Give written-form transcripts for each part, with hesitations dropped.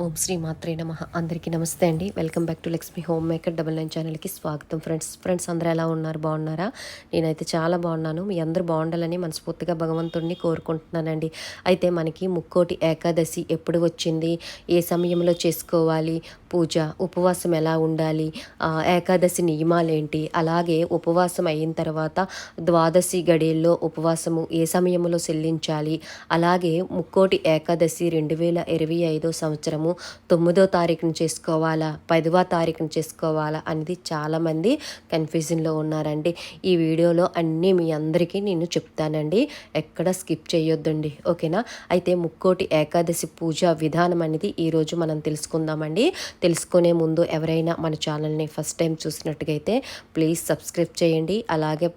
ఓం శ్రీ మాత్రే నమః. అందరికీ నమస్తే అండి. Welcome back to Lakshmi home maker 99 ఛానల్కి స్వాగతం. ఫ్రెండ్స్ అందరూ ఎలా ఉన్నారు? బాగున్నారా? నేనైతే చాలా బాగున్నాను. మీ అందరూ బాగుండాలని మనస్ఫూర్తిగా భగవంతుడిని కోరుకుంటున్నానండి. అయితే మనకి ముక్కోటి ఏకాదశి ఎప్పుడు వచ్చింది, ఏ సమయంలో చేసుకోవాలి, పూజ, ఉపవాసం ఎలా ఉండాలి, ఏకాదశి నియమాలేంటి, అలాగే ఉపవాసం అయిన తర్వాత ద్వాదశి గడియల్లో ఉపవాసము ఏ సమయంలో చెల్లించాలి, అలాగే ముక్కోటి ఏకాదశి 2025 సంవత్సరం 9వ తారీఖున చేసుకోవాలా, 10వ తారీఖున చేసుకోవాలా అనేది చాలామంది కన్ఫ్యూజన్లో ఉన్నారండి. ఈ వీడియోలో అన్నీ మీ అందరికీ నేను చెప్తానండి, ఎక్కడ స్కిప్ చేయొద్దండి, ఓకేనా? అయితే ముక్కోటి ఏకాదశి పూజా విధానం అనేది ఈరోజు మనం తెలుసుకుందామండి. తెలుసుకునే ముందు ఎవరైనా మన ఛానల్ని ఫస్ట్ టైం చూసినట్టుగైతే ప్లీజ్ సబ్స్క్రైబ్ చేయండి. అలాగే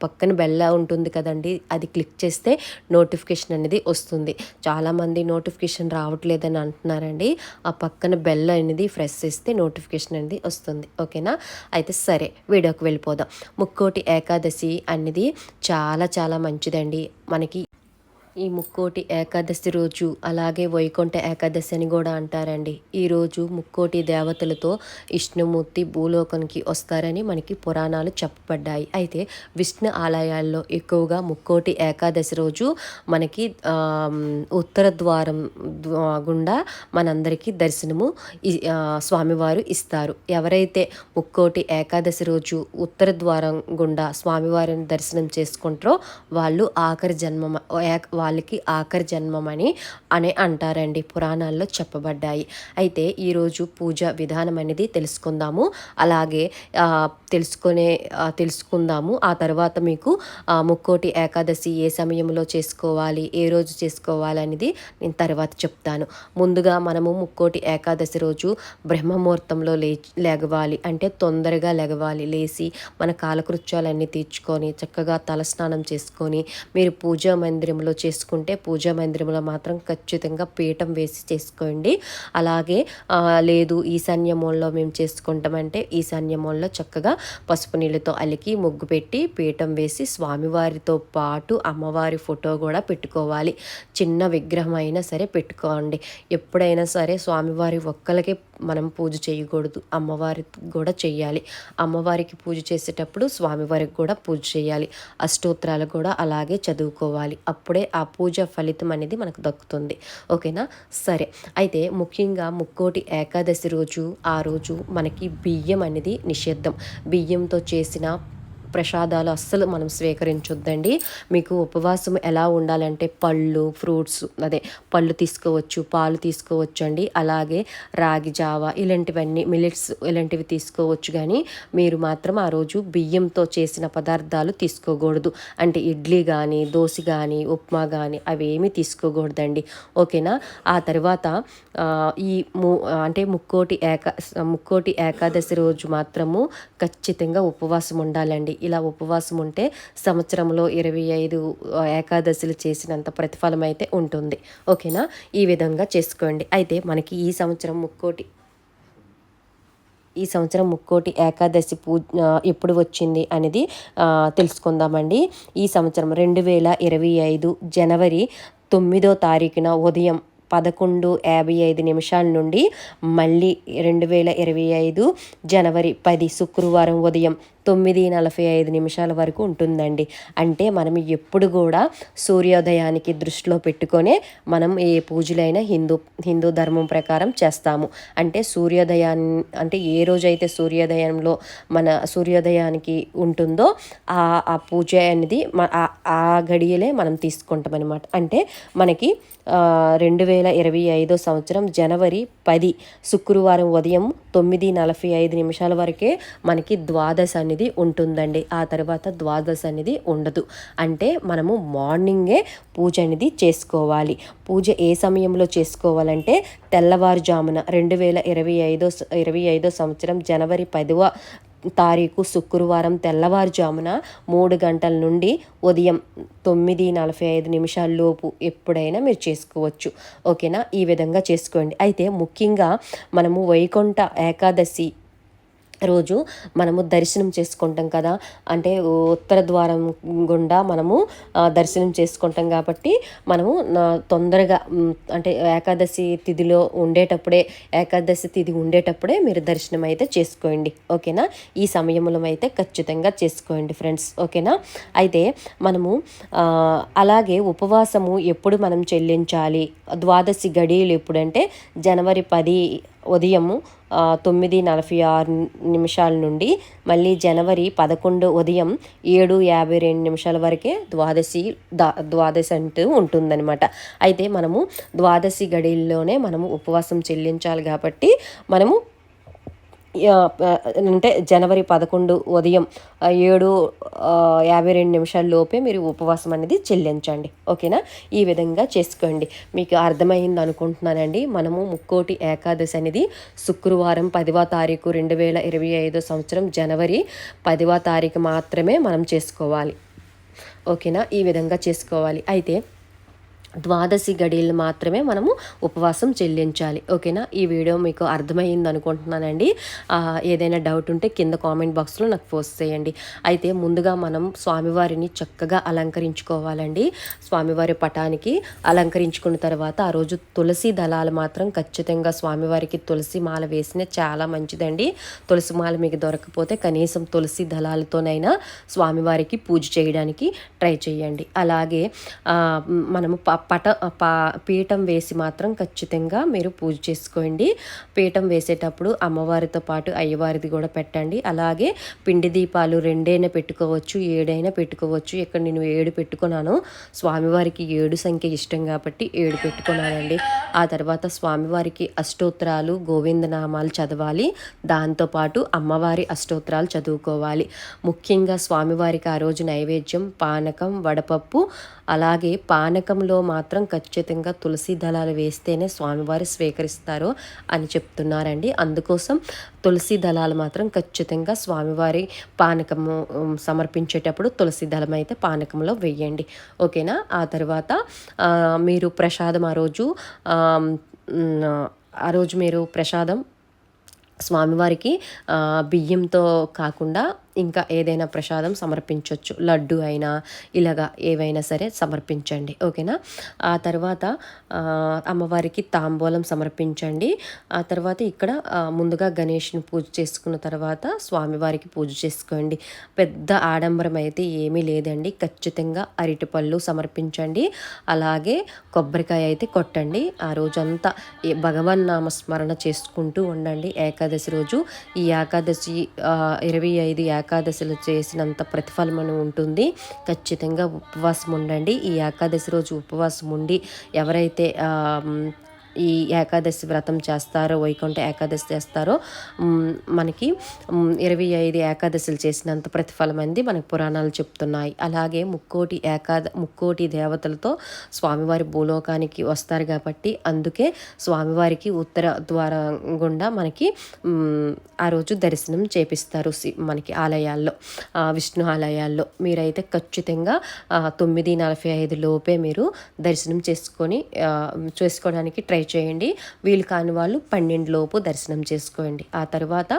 పక్కన బెల్ ఉంటుంది కదండి, అది క్లిక్ చేస్తే నోటిఫికేషన్ అనేది వస్తుంది. చాలామంది నోటిఫికేషన్ రావట్లేదని అంటున్నారండి. ఆ పక్కన బెల్ అనేది ప్రెస్ చేస్తే నోటిఫికేషన్ అనేది వస్తుంది, ఓకేనా? అయితే సరే, వీడియోకి వెళ్ళిపోదాం. ముక్కోటి ఏకాదశి అనేది చాలా చాలా మంచిదండి మనకి. ఈ ముక్కోటి ఏకాదశి రోజు, అలాగే వైకుంఠ ఏకాదశి అని కూడా అంటారండి. ఈరోజు ముక్కోటి దేవతలతో విష్ణుమూర్తి భూలోకానికి వస్తారని మనకి పురాణాలు చెప్పబడ్డాయి. అయితే విష్ణు ఆలయాల్లో ఎక్కువగా ముక్కోటి ఏకాదశి రోజు మనకి ఉత్తర ద్వారం గుండా మనందరికీ దర్శనము స్వామివారు ఇస్తారు. ఎవరైతే ముక్కోటి ఏకాదశి రోజు ఉత్తర ద్వారం గుండా స్వామివారిని దర్శనం చేసుకుంటారో వాళ్ళు ఆఖరి జన్మ వాళ్ళకి ఆఖరి జన్మమని అంటారండి, పురాణాల్లో చెప్పబడ్డాయి. అయితే ఈరోజు పూజ విధానం అనేది తెలుసుకుందాము. అలాగే తెలుసుకుందాము. ఆ తర్వాత మీకు ముక్కోటి ఏకాదశి ఏ సమయంలో చేసుకోవాలి, ఏ రోజు చేసుకోవాలి అనేది నేను తర్వాత చెప్తాను. ముందుగా మనము ముక్కోటి ఏకాదశి రోజు బ్రహ్మముహూర్తంలో లెగవాలి, అంటే తొందరగా లెగవాలి. లేచి మన కాలకృత్యాలన్నీ తీర్చుకొని చక్కగా తలస్నానం చేసుకొని మీరు పూజా మందిరంలో చేసుకుంటే పూజా మందిరంలో మాత్రం ఖచ్చితంగా పీఠం వేసి చేసుకోండి. అలాగే లేదు ఈశాన్య మూలలో మేము చేసుకుంటామంటే ఈశాన్య మూలలో చక్కగా పసుపు నీళ్ళతో అలికి ముగ్గు పెట్టి పీఠం వేసి స్వామివారితో పాటు అమ్మవారి ఫోటో కూడా పెట్టుకోవాలి. చిన్న విగ్రహం అయినా సరే పెట్టుకోండి. ఎప్పుడైనా సరే స్వామివారి ఒక్కలకే మనం పూజ చేయకూడదు, అమ్మవారికి కూడా చెయ్యాలి. అమ్మవారికి పూజ చేసేటప్పుడు స్వామివారికి కూడా పూజ చేయాలి. అష్టోత్తరాలు కూడా అలాగే చదువుకోవాలి. అప్పుడే ఆ పూజ ఫలితం అనేది మనకు దక్కుతుంది, ఓకేనా? సరే, అయితే ముఖ్యంగా ముక్కోటి ఏకాదశి రోజు ఆ రోజు మనకి బియ్యం అనేది నిషిద్ధం. బియ్యంతో చేసిన ప్రసాదాలు అస్సలు మనం స్వీకరించొద్దండి. మీకు ఉపవాసం ఎలా ఉండాలంటే ఫ్రూట్స్ పళ్ళు తీసుకోవచ్చు, పాలు తీసుకోవచ్చు అండి. అలాగే రాగి జావ ఇలాంటివన్నీ, మిల్లెట్స్ ఇలాంటివి తీసుకోవచ్చు. కానీ మీరు మాత్రం ఆ రోజు బియ్యంతో చేసిన పదార్థాలు తీసుకోకూడదు. అంటే ఇడ్లీ కానీ, దోశ కానీ, ఉప్మా కానీ అవేమీ తీసుకోకూడదండి, ఓకేనా? ఆ తర్వాత ఈ అంటే ముక్కోటి ఏకాదశి రోజు మాత్రము ఖచ్చితంగా ఉపవాసం ఉండాలండి. ఇలా ఉపవాసం ఉంటే సంవత్సరంలో 25 ఏకాదశులు చేసినంత ప్రతిఫలం అయితే ఉంటుంది, ఓకేనా? ఈ విధంగా చేసుకోండి. అయితే మనకి ఈ సంవత్సరం ముక్కోటి ఏకాదశి ఎప్పుడు వచ్చింది అనేది తెలుసుకుందామండి. ఈ సంవత్సరం 2025 జనవరి 9వ తారీఖున ఉదయం 11:55 నుండి మళ్ళీ 2025 జనవరి 10 శుక్రవారం ఉదయం 9:45 వరకు ఉంటుందండి. అంటే మనం ఎప్పుడు కూడా సూర్యోదయానికి దృష్టిలో పెట్టుకొనే మనం ఏ పూజలైనా హిందూ ధర్మం ప్రకారం చేస్తాము. అంటే అంటే ఏ రోజైతే మన సూర్యోదయానికి ఉంటుందో ఆ పూజ అనేది ఆ గడియలే మనం తీసుకుంటాం అనమాట. అంటే మనకి 2025 సంవత్సరం జనవరి 10 శుక్రవారం ఉదయం 9:45 వరకే మనకి ద్వాదశ అనేది ఉంటుందండి. ఆ తర్వాత ద్వాదశ అనేది ఉండదు. అంటే మనము మార్నింగే పూజ అనేది చేసుకోవాలి. పూజ ఏ సమయంలో చేసుకోవాలంటే తెల్లవారుజామున 2025 సంవత్సరం జనవరి 10వ తారీఖు శుక్రవారం తెల్లవారుజామున 3 గంటల నుండి ఉదయం 9:45 లోపు ఎప్పుడైనా మీరు చేసుకోవచ్చు, ఓకేనా? ఈ విధంగా చేసుకోండి. అయితే ముఖ్యంగా మనము వైకుంఠ ఏకాదశి రోజు మనము దర్శనం చేసుకుంటాం కదా, అంటే ఉత్తర ద్వారం గుండా మనము దర్శనం చేసుకుంటాం కాబట్టి మనము తొందరగా అంటే ఏకాదశి తిథిలో ఉండేటప్పుడే, ఏకాదశి తిథి ఉండేటప్పుడే మీరు దర్శనం అయితే చేసుకోండి. ఓకేనా, ఈ సమయంలో అయితే ఖచ్చితంగా చేసుకోండి ఫ్రెండ్స్. ఓకేనా, అయితే మనము అలాగే ఉపవాసము ఎప్పుడు మనం చెల్లించాలి, ద్వాదశి గడియలు ఎప్పుడంటే జనవరి 10 ఉదయము 9:46 నుండి మళ్ళీ జనవరి 11 ఉదయం 7:52 వరకే ద్వాదశి అంటూ ఉంటుందన్నమాట. అయితే మనము ద్వాదశి గడియల్లోనే మనము ఉపవాసం చెల్లించాలి కాబట్టి మనము అంటే జనవరి 11 ఉదయం 7:52 లోపే మీరు ఉపవాసం అనేది చెల్లించండి. ఓకేనా, ఈ విధంగా చేసుకోండి. మీకు అర్థమైంది అనుకుంటున్నానండి. మనము ముక్కోటి ఏకాదశి అనేది శుక్రవారం 10వ తారీఖు 2025 సంవత్సరం జనవరి 10వ తారీఖు మాత్రమే మనం చేసుకోవాలి. ఓకేనా, ఈ విధంగా చేసుకోవాలి. అయితే ద్వాదశి గడియలు మాత్రమే మనము ఉపవాసం చెల్లించాలి. ఓకేనా, ఈ వీడియో మీకు అర్థమైంది అనుకుంటున్నానండి. ఏదైనా డౌట్ ఉంటే కింద కామెంట్ బాక్స్లో నాకు పోస్ట్ చేయండి. అయితే ముందుగా మనం స్వామివారిని చక్కగా అలంకరించుకోవాలండి. స్వామివారి పటానికి అలంకరించుకున్న తర్వాత ఆ రోజు తులసి దళాలు మాత్రం ఖచ్చితంగా స్వామివారికి తులసి మాల వేసిన చాలా మంచిదండి. తులసి మాల మీకు దొరకకపోతే కనీసం తులసి దళాలతోనైనా స్వామివారికి పూజ చేయడానికి ట్రై చేయండి. అలాగే మనము పీఠం వేసి మాత్రం ఖచ్చితంగా మీరు పూజ చేసుకోండి. పీఠం వేసేటప్పుడు అమ్మవారితో పాటు అయ్యవారిది కూడా పెట్టండి. అలాగే పిండి దీపాలు 2 పెట్టుకోవచ్చు, 7 పెట్టుకోవచ్చు. ఇక్కడ నేను 7 పెట్టుకున్నాను. స్వామివారికి 7 సంఖ్య ఇష్టం కాబట్టి 7 పెట్టుకున్నానండి. ఆ తర్వాత స్వామివారికి అష్టోత్తరాలు, గోవిందనామాలు చదవాలి. దాంతోపాటు అమ్మవారి అష్టోత్తరాలు చదువుకోవాలి. ముఖ్యంగా స్వామివారికి ఆ రోజు నైవేద్యం పానకం, వడపప్పు. అలాగే పానకంలో మాత్రం ఖచ్చితంగా తులసి దళాలు వేస్తేనే స్వామివారు స్వీకరిస్తారు అని చెప్తున్నారండి. అందుకోసం తులసి దళాలు మాత్రం ఖచ్చితంగా స్వామివారి పానకము సమర్పించేటప్పుడు తులసి దళం అయితే పానకంలో వేయండి. ఓకేనా, ఆ తర్వాత మీరు ప్రసాదం ఆ రోజు మీరు ప్రసాదం స్వామివారికి బియ్యంతో కాకుండా ఇంకా ఏదైనా ప్రసాదం సమర్పించవచ్చు. లడ్డు అయినా ఇలాగా ఏవైనా సరే సమర్పించండి. ఓకేనా, ఆ తర్వాత అమ్మవారికి తాంబూలం సమర్పించండి. ఆ తర్వాత ఇక్కడ ముందుగా గణేష్ని పూజ చేసుకున్న తర్వాత స్వామివారికి పూజ చేసుకోండి. పెద్ద ఆడంబరం అయితే ఏమీ లేదండి. ఖచ్చితంగా అరటిపళ్ళు సమర్పించండి. అలాగే కొబ్బరికాయ అయితే కొట్టండి. ఆ రోజంతా భగవన్నామస్మరణ చేసుకుంటూ ఉండండి. ఏకాదశి రోజు ఈ ఏకాదశి 25 ఏకాదశిలు చేసినంత ప్రతిఫలం ఉంటుంది. ఖచ్చితంగా ఉపవాసం ఉండండి. ఈ ఏకాదశి రోజు ఉపవాసం ఉండి ఎవరైతే ఈ ఏకాదశి వ్రతం చేస్తారో, వైకుంఠ ఏకాదశి చేస్తారో మనకి 25 ఏకాదశులు చేసినంత ప్రతిఫలం అంది మనకు పురాణాలు చెప్తున్నాయి. అలాగే ముక్కోటి దేవతలతో స్వామివారి భూలోకానికి వస్తారు కాబట్టి అందుకే స్వామివారికి ఉత్తర ద్వారం గుండా మనకి ఆ రోజు దర్శనం చేపిస్తారు మనకి ఆలయాల్లో, విష్ణు ఆలయాల్లో. మీరైతే ఖచ్చితంగా 9:45 లోపే మీరు దర్శనం చేసుకోవడానికి ట్రై చేయండి. వీలు కాని వాళ్ళు 12 లోపు దర్శనం చేసుకోండి. ఆ తర్వాత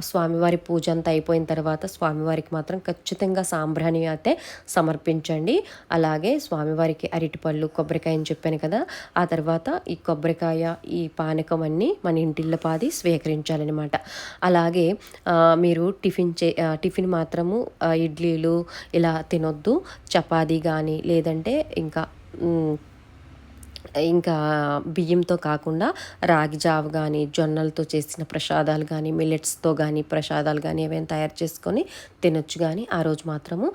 స్వామివారి పూజ అంతా అయిపోయిన తర్వాత స్వామివారికి మాత్రం ఖచ్చితంగా సాంబ్రాణి అయితే సమర్పించండి. అలాగే స్వామివారికి అరటిపళ్ళు, కొబ్బరికాయ అని చెప్పాను కదా, ఆ తర్వాత ఈ కొబ్బరికాయ, ఈ పానకం అన్నీ మన ఇంటిల్లపాది స్వీకరించాలన్నమాట. అలాగే మీరు టిఫిన్ మాత్రము ఇడ్లీలు ఇలా తినొద్దు. చపాతీ కానీ లేదంటే ఇంకా బియ్యంతో కాకుండా రాగి జావ కానీ, జొన్నలతో చేసిన ప్రసాదాలు కానీ, మిల్లెట్స్తో కానీ ప్రసాదాలు కానీ ఏవైనా తయారు చేసుకొని తినొచ్చు. కానీ ఆ రోజు మాత్రము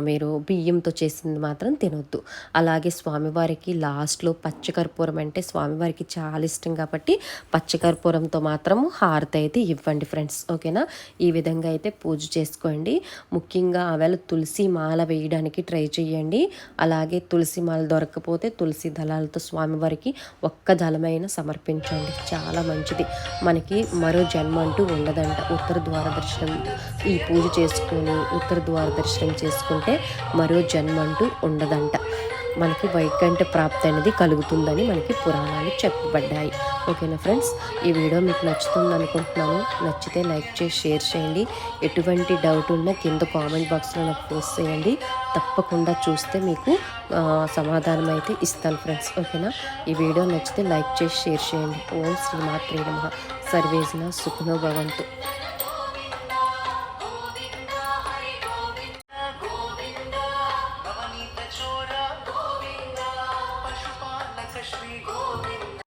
మీరు బియ్యంతో చేసింది మాత్రం తినొద్దు. అలాగే స్వామివారికి లాస్ట్లో పచ్చకర్పూరం అంటే స్వామివారికి చాలా ఇష్టం కాబట్టి పచ్చకర్పూరంతో మాత్రము హారతి అయితే ఇవ్వండి ఫ్రెండ్స్. ఓకేనా, ఈ విధంగా అయితే పూజ చేసుకోండి. ముఖ్యంగా ఆవేళ తులసి మాల వేయడానికి ట్రై చేయండి. అలాగే తులసి మాల దొరకకపోతే తులసి దళాలతో స్వామివారికి ఒక్క దళమైన సమర్పించండి. చాలా మంచిది. మనకి మరో జన్మ అంటూ ఉండదంట. ఉత్తర ద్వార దర్శనం ఈ పూజ చేసుకొని ఉత్తర ద్వార దర్శనం చేసుకుంటే మరో జన్మ అంటూ ఉండదంట. మనకి వైకుంఠ ప్రాప్తి అనేది కలుగుతుందని మనకి పురాణాలు చెప్పబడ్డాయి. ఓకేనా ఫ్రెండ్స్, ఈ వీడియో మీకు నచ్చుతుంది అనుకుంటున్నాను. నచ్చితే లైక్ చేసి షేర్ చేయండి. ఎటువంటి డౌట్ ఉన్నా కింద కామెంట్ బాక్స్లో నాకు పోస్ట్ చేయండి. తప్పకుండా చూస్తే మీకు సమాధానం అయితే ఇస్తాను ఫ్రెండ్స్. ఓకేనా, ఈ వీడియో నచ్చితే లైక్ చేసి షేర్ చేయండి. ఓం శ్రీమాత్రే నమః. సర్వేజన సుఖనో భవంతు.